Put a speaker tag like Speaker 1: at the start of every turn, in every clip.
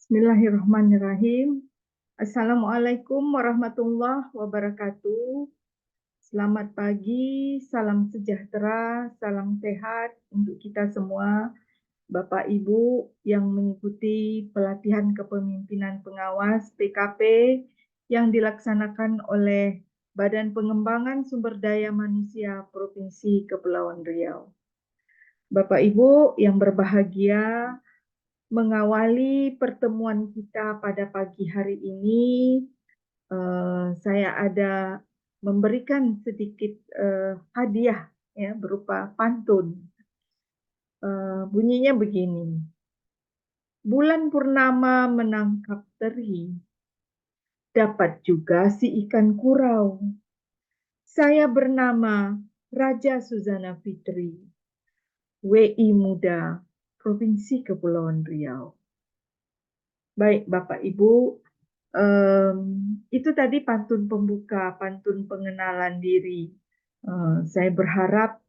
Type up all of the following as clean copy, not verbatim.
Speaker 1: Bismillahirrahmanirrahim. Assalamualaikum warahmatullahi wabarakatuh. Selamat pagi, salam sejahtera, salam sehat untuk kita semua, Bapak Ibu yang mengikuti pelatihan kepemimpinan pengawas PKP yang dilaksanakan oleh Badan Pengembangan Sumber Daya Manusia Provinsi Kepulauan Riau. Bapak Ibu yang berbahagia, mengawali pertemuan kita pada pagi hari ini, saya ada memberikan sedikit hadiah ya berupa pantun. Bunyinya begini: bulan purnama menangkap teri, dapat juga si ikan kurau. Saya bernama Raja Suzana Fitri, WI Muda, Provinsi Kepulauan Riau. Baik Bapak Ibu, itu tadi pantun pembuka, pantun pengenalan diri. Saya berharap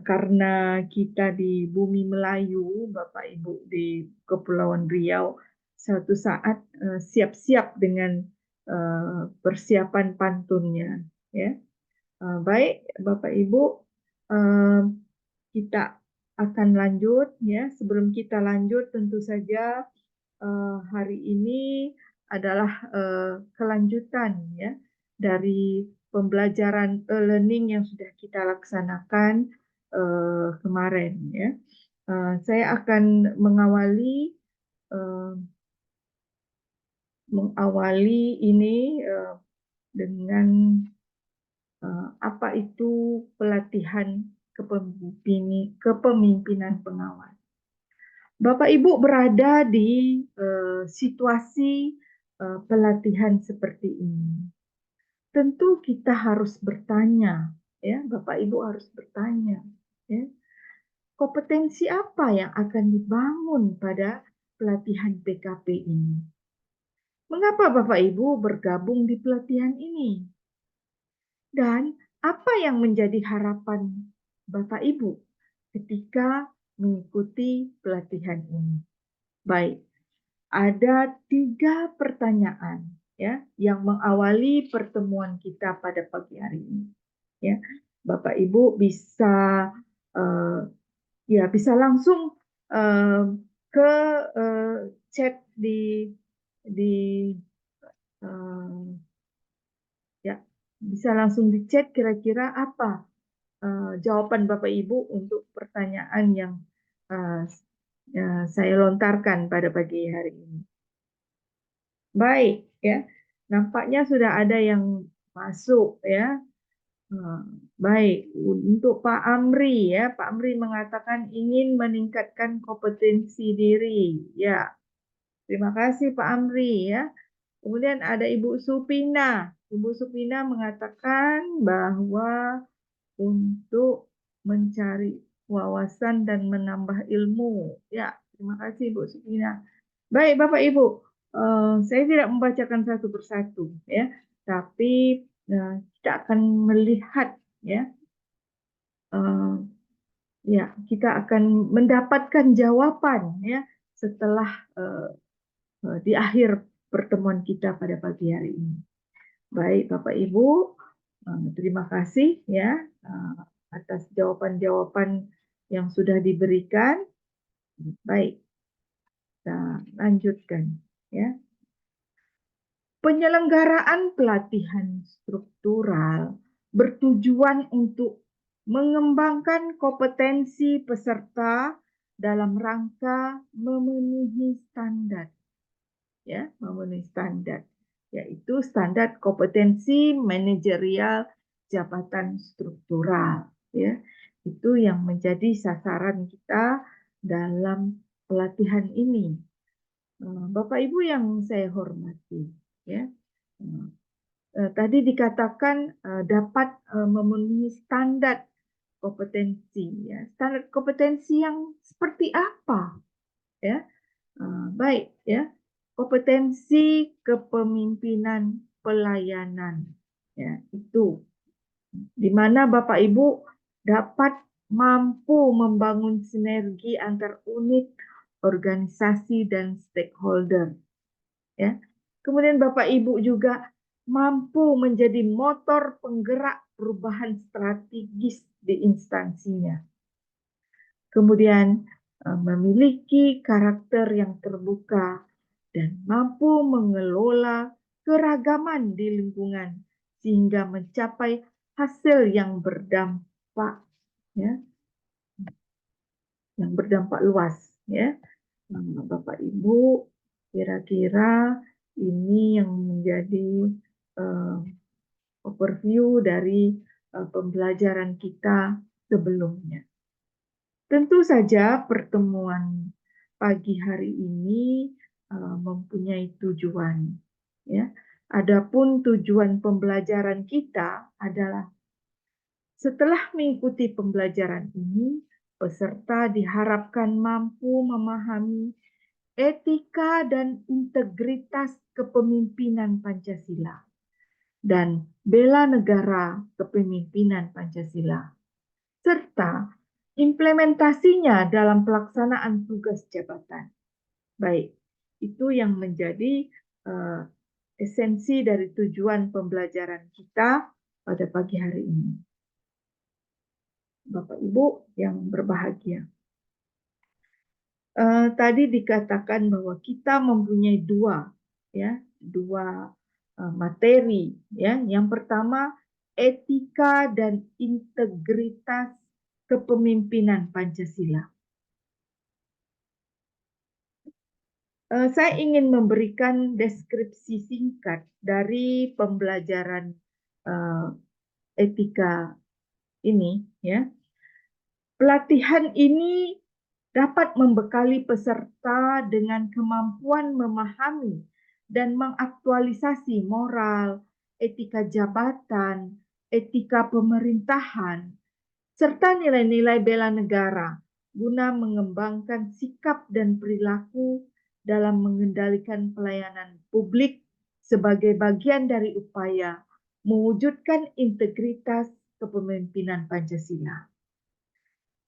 Speaker 1: karena kita di bumi Melayu, Bapak Ibu di Kepulauan Riau, suatu saat siap-siap dengan persiapan pantunnya. Ya, baik Bapak Ibu, kita akan lanjut. Ya, sebelum kita lanjut, tentu saja hari ini adalah kelanjutan ya dari pembelajaran e-learning yang sudah kita laksanakan kemarin ya. Saya akan mengawali ini dengan apa itu pelatihan kepemimpinan pengawas. Bapak Ibu berada di situasi pelatihan seperti ini. Tentu kita harus bertanya, ya, Bapak Ibu harus bertanya, ya, kompetensi apa yang akan dibangun pada pelatihan PKP ini? Mengapa Bapak Ibu bergabung di pelatihan ini? Dan apa yang menjadi harapan Bapak Ibu ketika mengikuti pelatihan ini? Baik, ada 3 pertanyaan ya yang mengawali pertemuan kita pada pagi hari ini. Ya, Bapak Ibu bisa bisa langsung ke chat di ya bisa langsung di chat kira-kira apa jawaban Bapak Ibu untuk pertanyaan yang saya lontarkan pada pagi hari ini. Baik, ya. Nampaknya sudah ada yang masuk ya. Baik, untuk Pak Amri ya, Pak Amri mengatakan ingin meningkatkan kompetensi diri. Ya, terima kasih Pak Amri ya. Kemudian ada Ibu Supina. Ibu Supina mengatakan bahwa untuk mencari wawasan dan menambah ilmu. Ya, terima kasih Ibu Supina. Baik Bapak Ibu, saya tidak membacakan satu persatu ya, tapi kita akan melihat ya, kita akan mendapatkan jawaban ya setelah di akhir pertemuan kita pada pagi hari ini. Baik Bapak Ibu, terima kasih ya atas jawaban-jawaban yang sudah diberikan. Baik, kita lanjutkan ya. Penyelenggaraan pelatihan struktural bertujuan untuk mengembangkan kompetensi peserta dalam rangka memenuhi standar, ya, memenuhi standar, yaitu standar kompetensi manajerial jabatan struktural, ya. Itu yang menjadi sasaran kita dalam pelatihan ini. Bapak Ibu yang saya hormati, ya. Tadi dikatakan dapat memenuhi standar kompetensi, ya. Standar kompetensi yang seperti apa, ya? Baik, ya. Kompetensi kepemimpinan pelayanan, ya, itu di mana Bapak Ibu dapat mampu membangun sinergi antar unit organisasi dan stakeholder. Ya. Kemudian Bapak Ibu juga mampu menjadi motor penggerak perubahan strategis di instansinya. Kemudian memiliki karakter yang terbuka dan mampu mengelola keragaman di lingkungan sehingga mencapai hasil yang berdampak, ya, yang berdampak luas, ya. Bapak Ibu, kira-kira ini yang menjadi uh, overview dari pembelajaran kita sebelumnya. Tentu saja pertemuan pagi hari ini mempunyai tujuan, ya. Adapun tujuan pembelajaran kita adalah setelah mengikuti pembelajaran ini, peserta diharapkan mampu memahami etika dan integritas kepemimpinan Pancasila dan bela negara kepemimpinan Pancasila, serta implementasinya dalam pelaksanaan tugas jabatan. Baik, itu yang menjadi esensi dari tujuan pembelajaran kita pada pagi hari ini. Bapak Ibu yang berbahagia. Tadi dikatakan bahwa kita mempunyai dua materi, ya. Yang pertama etika dan integritas kepemimpinan Pancasila. Saya ingin memberikan deskripsi singkat dari pembelajaran etika ini, ya. Pelatihan ini dapat membekali peserta dengan kemampuan memahami dan mengaktualisasi moral, etika jabatan, etika pemerintahan, serta nilai-nilai bela negara guna mengembangkan sikap dan perilaku dalam mengendalikan pelayanan publik sebagai bagian dari upaya mewujudkan integritas kepemimpinan Pancasila.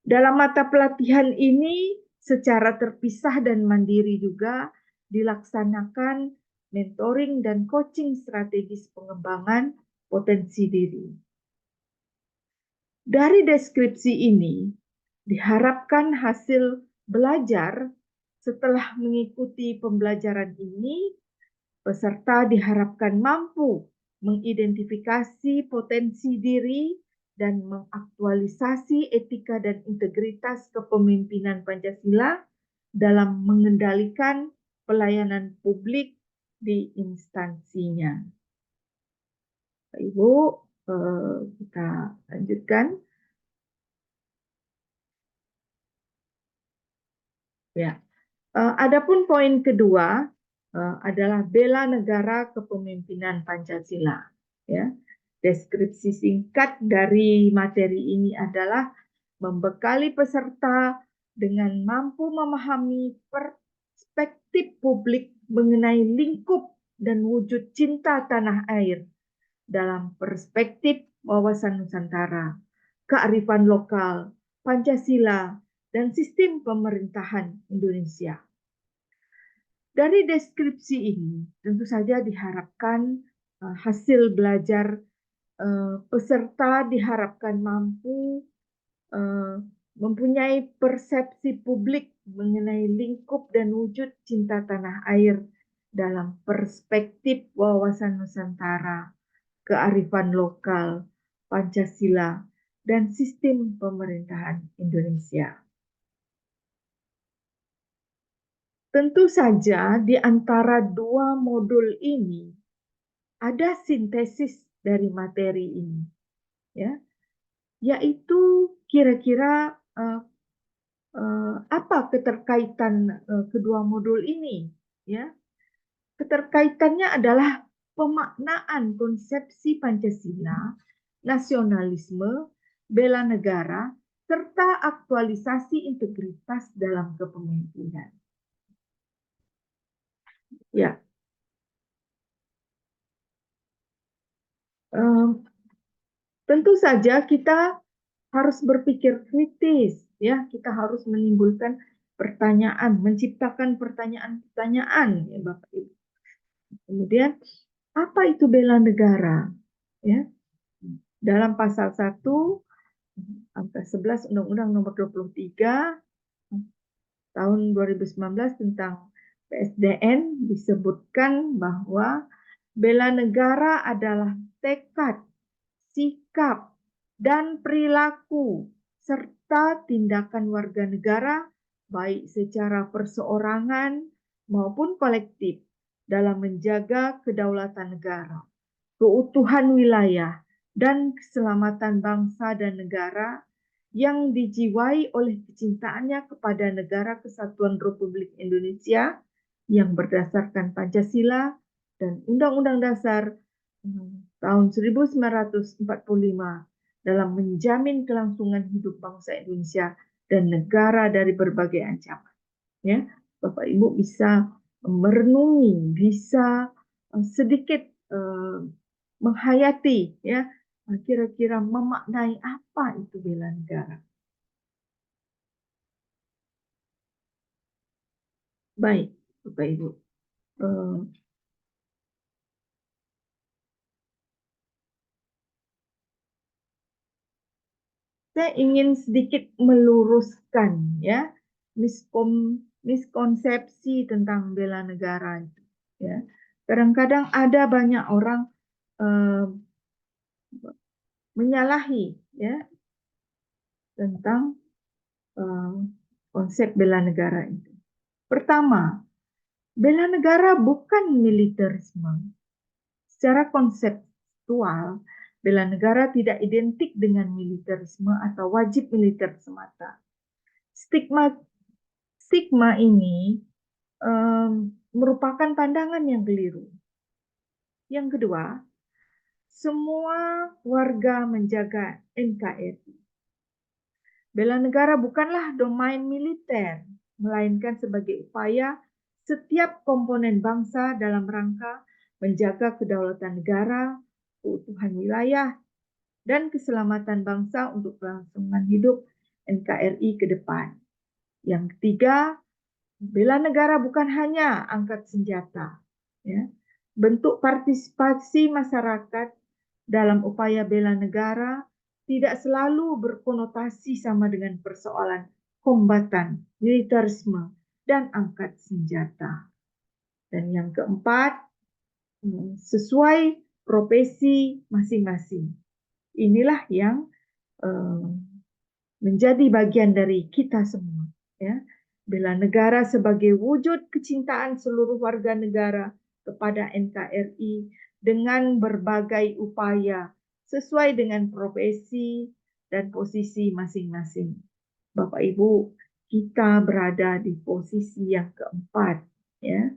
Speaker 1: Dalam mata pelatihan ini secara terpisah dan mandiri juga dilaksanakan mentoring dan coaching strategis pengembangan potensi diri. Dari deskripsi ini diharapkan hasil belajar setelah mengikuti pembelajaran ini, peserta diharapkan mampu mengidentifikasi potensi diri dan mengaktualisasi etika dan integritas kepemimpinan Pancasila dalam mengendalikan pelayanan publik di instansinya. Bapak Ibu, kita lanjutkan. Ya, adapun poin kedua adalah bela negara kepemimpinan Pancasila. Ya, deskripsi singkat dari materi ini adalah membekali peserta dengan mampu memahami perspektif publik mengenai lingkup dan wujud cinta tanah air dalam perspektif wawasan Nusantara, kearifan lokal, Pancasila, dan sistem pemerintahan Indonesia. Dari deskripsi ini, tentu saja diharapkan hasil belajar peserta diharapkan mampu mempunyai persepsi publik mengenai lingkup dan wujud cinta tanah air dalam perspektif wawasan Nusantara, kearifan lokal, Pancasila, dan sistem pemerintahan Indonesia. Tentu saja di antara dua modul ini ada sintesis dari materi ini, ya, yaitu kira-kira apa keterkaitan kedua modul ini, ya? Keterkaitannya adalah pemaknaan konsepsi Pancasila, nasionalisme, bela negara, serta aktualisasi integritas dalam kepemimpinan. Ya, tentu saja kita harus berpikir kritis, ya. Kita harus menimbulkan pertanyaan, menciptakan pertanyaan-pertanyaan, ya Bapak Ibu. Kemudian, apa itu bela negara? Ya, dalam pasal 1 angka 11 Undang-Undang Nomor 23 tahun 2019 tentang PSDN disebutkan bahwa bela negara adalah tekad, sikap, dan perilaku serta tindakan warga negara baik secara perseorangan maupun kolektif dalam menjaga kedaulatan negara, keutuhan wilayah, dan keselamatan bangsa dan negara yang dijiwai oleh kecintaannya kepada Negara Kesatuan Republik Indonesia yang berdasarkan Pancasila dan Undang-Undang Dasar tahun 1945 dalam menjamin kelangsungan hidup bangsa Indonesia dan negara dari berbagai ancaman. Ya, Bapak Ibu bisa merenungi, bisa sedikit menghayati, ya, kira-kira memaknai apa itu bela negara. Baik, Bapak Ibu. Saya ingin sedikit meluruskan, ya, miskonsepsi tentang bela negara itu. Ya, kadang-kadang ada banyak orang menyalahi, ya, tentang konsep bela negara itu. Pertama, bela negara bukan militerisme. Secara konseptual, bela negara tidak identik dengan militerisme atau wajib militer semata. Stigma ini merupakan pandangan yang keliru. Yang kedua, semua warga menjaga NKRI. Bela negara bukanlah domain militer, melainkan sebagai upaya setiap komponen bangsa dalam rangka menjaga kedaulatan negara, keutuhan wilayah, dan keselamatan bangsa untuk kelangsungan hidup NKRI ke depan. Yang ketiga, bela negara bukan hanya angkat senjata. Ya. Bentuk partisipasi masyarakat dalam upaya bela negara tidak selalu berkonotasi sama dengan persoalan kombatan, militerisme, dan angkat senjata. Dan yang keempat, sesuai profesi masing-masing. Inilah yang menjadi bagian dari kita semua. Ya. Bela negara sebagai wujud kecintaan seluruh warga negara kepada NKRI dengan berbagai upaya sesuai dengan profesi dan posisi masing-masing. Bapak Ibu, kita berada di posisi yang keempat, ya.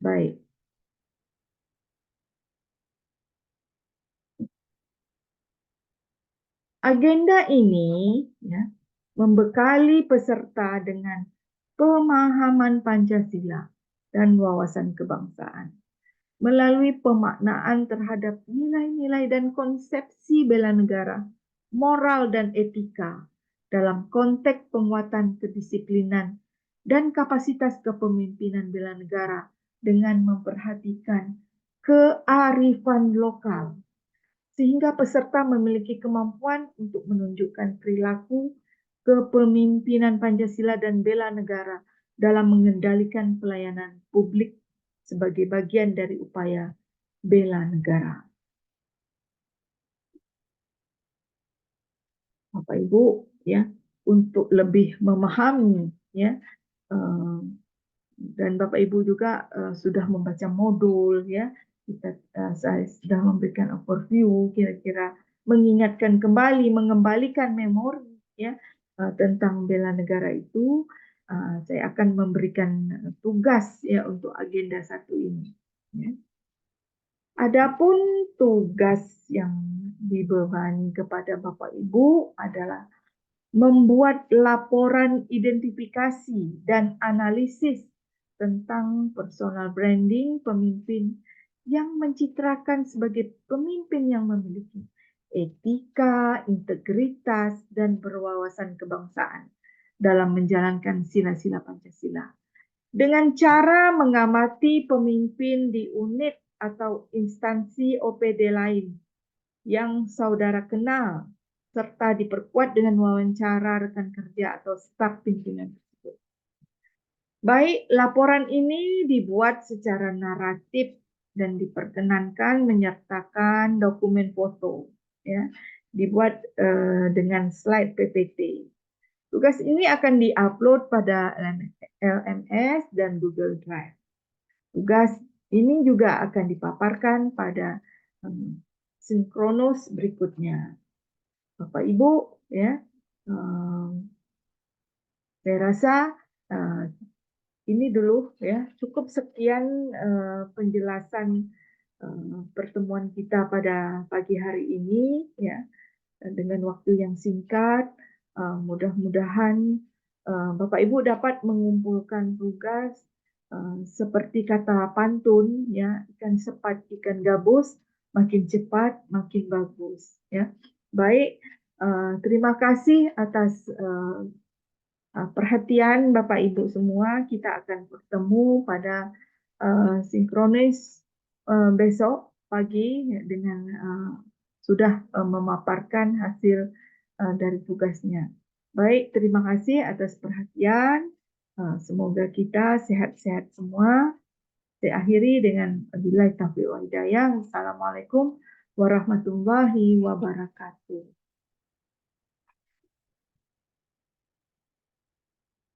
Speaker 1: Baik. Agenda ini, ya, membekali peserta dengan pemahaman Pancasila dan wawasan kebangsaan melalui pemaknaan terhadap nilai-nilai dan konsepsi bela negara, moral dan etika dalam konteks penguatan kedisiplinan dan kapasitas kepemimpinan bela negara dengan memperhatikan kearifan lokal, sehingga peserta memiliki kemampuan untuk menunjukkan perilaku kepemimpinan Pancasila dan bela negara dalam mengendalikan pelayanan publik sebagai bagian dari upaya bela negara. Bapak Ibu, ya, untuk lebih memahami, ya, dan Bapak Ibu juga sudah membaca modul, ya, saya sudah memberikan overview, kira-kira mengingatkan kembali, mengembalikan memori, ya, tentang bela negara itu. Saya akan memberikan tugas, ya, untuk agenda 1 ini. Ya. Adapun tugas yang dibebani kepada Bapak Ibu adalah membuat laporan identifikasi dan analisis tentang personal branding pemimpin yang mencitrakan sebagai pemimpin yang memiliki etika, integritas, dan berwawasan kebangsaan dalam menjalankan sila-sila Pancasila. Dengan cara mengamati pemimpin di unit atau instansi OPD lain yang saudara kenal, serta diperkuat dengan wawancara rekan kerja atau staf pimpinan tersebut. Baik, laporan ini dibuat secara naratif dan diperkenankan menyertakan dokumen foto, ya, dibuat dengan slide PPT. Tugas ini akan diupload pada LMS dan Google Drive. Tugas ini juga akan dipaparkan pada sinkronus berikutnya. Bapak Ibu, ya, saya rasa ini dulu ya, cukup sekian penjelasan pertemuan kita pada pagi hari ini ya, dengan waktu yang singkat. Mudah-mudahan Bapak Ibu dapat mengumpulkan tugas seperti kata pantun ya, ikan cepat ikan gabus, makin cepat makin bagus ya. Baik, terima kasih atas perhatian Bapak Ibu semua. Kita akan bertemu pada sinkronis besok pagi dengan sudah memaparkan hasil dari tugasnya. Baik, terima kasih atas perhatian. Semoga kita sehat-sehat semua. Saya akhiri dengan billahi taufiq wal hidayah. Assalamualaikum warahmatullahi wabarakatuh.